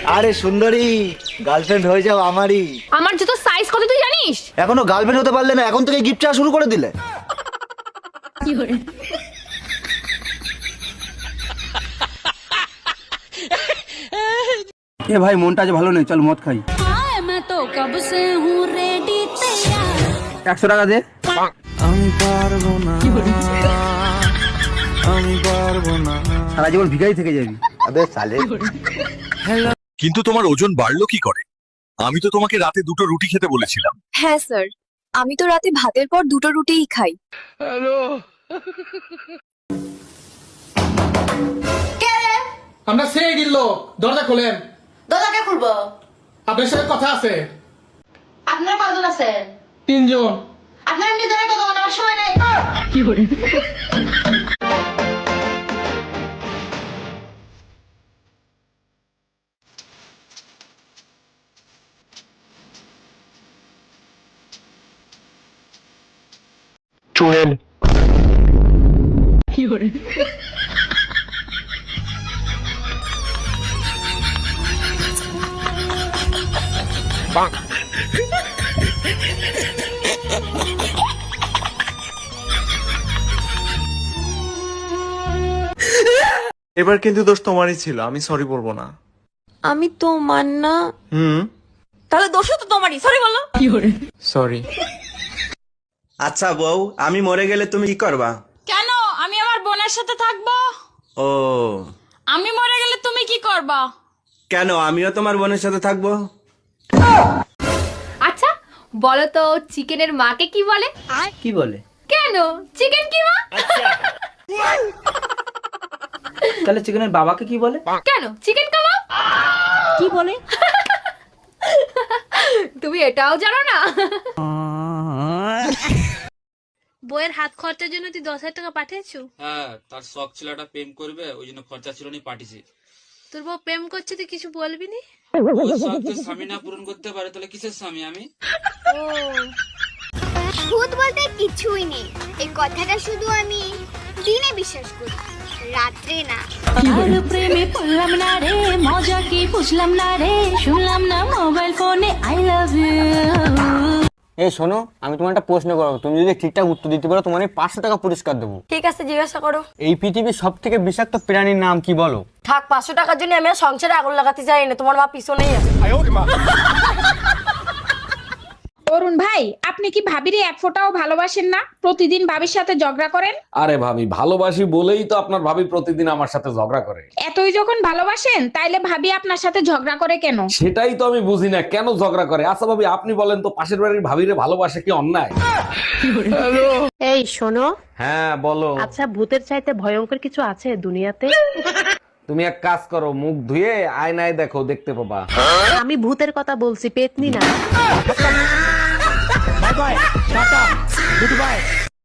আরে সুন্দরী, গার্লফ্রেন্ড হয়ে যাও আমারই। আমার জুতো সাইজ কত তুই জানিস? এখনো গার্লফ্রেন্ড হতে পারলে না, এখন থেকে গিফট চাওয়া শুরু করে দিলে। এ ভাই মনটা আজ ভালো নেই, চল মদ খাই। 100 টাকা দে। আমি পারবো না, আমি পারবো না। সারা জীবন ভিখারি থেকে যাবি। আবে সালে। কিন্তু তোমার ওজন বাড়লো কি করে? আমি তো তোমাকে রাতে 2টো রুটি খেতে বলেছিলাম। হ্যাঁ স্যার, আমি তো রাতে ভাতের পর 2টো রুটিই খাই। আমরা সেই গিল, দরজা খোলেন। দরজাকে খুলবো? আপনার সাথে কথা আছে। আপনারা কতজন আছেন? 3 জন। আপনারা নিজেরা কথা বলার সময় নেই। এবার কিন্তু দোষ তোমারই ছিল, আমি সরি বলবো না। আমি তোমার না। তাহলে দোষও তো তোমারই, সরি বলো। সরি। আচ্ছা বউ, আমি মরে গেলে তুমি কি করবা? কেন? আমি আমার বোনের সাথে থাকবো। ও, আমি মরে গেলে তুমি কি করবা? কেন? আমিও তোমার বোনের সাথে থাকবো। আচ্ছা বলো তো, চিকেনের মাকে কি বলে? কি বলে? কেন? চিকেন কি মা? তাহলে চিকেনের বাবাকে কি বলে? কেন? চিকেন কাবাব। কি বলে? তুমি এটাও জানো না? বইয়ের হাত খরচার জন্য তুই 10,000 টাকা পাঠিয়েছো? হ্যাঁ, তার শখ ছিল একটা প্রেম করবে, ওই জন্য খরচা ছিল নি, পাঠিয়েছি। তোর বউ প্রেম করছে, তুই কিছু বলবি নি? ওই শখ তো স্বামী না পূরণ করতে পারে, তাহলে কিসের স্বামী আমি? ভূত বলতে কিছুই নেই, এই কথাটা শুধু আমি দিনে বিশ্বাস করি, রাত্রে না। প্রেমে পড়লাম না রে, মজা কি বুঝলাম না রে, শুনলাম না মোবাইল ফোনে আই লাভ ইউ। এই শোনো, আমি তোমার একটা প্রশ্ন করবো, তুমি যদি ঠিকঠাক উত্তর দিতে পারো তোমার 500 টাকা পুরস্কার দেবো। ঠিক আছে, জিজ্ঞাসা করো। এই পৃথিবীর সব থেকে বিষাক্ত প্রাণীর নাম কি বলো? থাক, 500 টাকার জন্য আমি আর সংসারে আগুন লাগাতে চাই না, তোমার মা পিছনেই আছে। অরুণ ভাই, আপনি কি ভাবিরে এক ফোঁটাও ভালোবাসেন না? প্রতিদিন ভাবির সাথে ঝগড়া করেন। আরে ভাবি, ভালোবাসি বলেই তো আপনার ভাবি প্রতিদিন আমার সাথে ঝগড়া করে। এতই যখন ভালোবাসেন, তাইলে ভাবি আপনার সাথে ঝগড়া করে কেন? সেটাই তো আমি বুঝি না, কেন ঝগড়া করে। আচ্ছা ভাবি, আপনি বলেন তো, পাশের বাড়ির ভাবিরে ভালোবাসে কি অন্যায়? এই শোনো, হ্যাঁ বলো। আচ্ছা ভূতের চাইতে ভয়ঙ্কর কিছু আছে দুনিয়াতে? তুমি এক কাজ করো, মুখ ধুয়ে আয়নায় দেখো, দেখতে পাবা। আমি ভূতের কথা বলছি, পেতনি না। Bye bye, tata, good bye.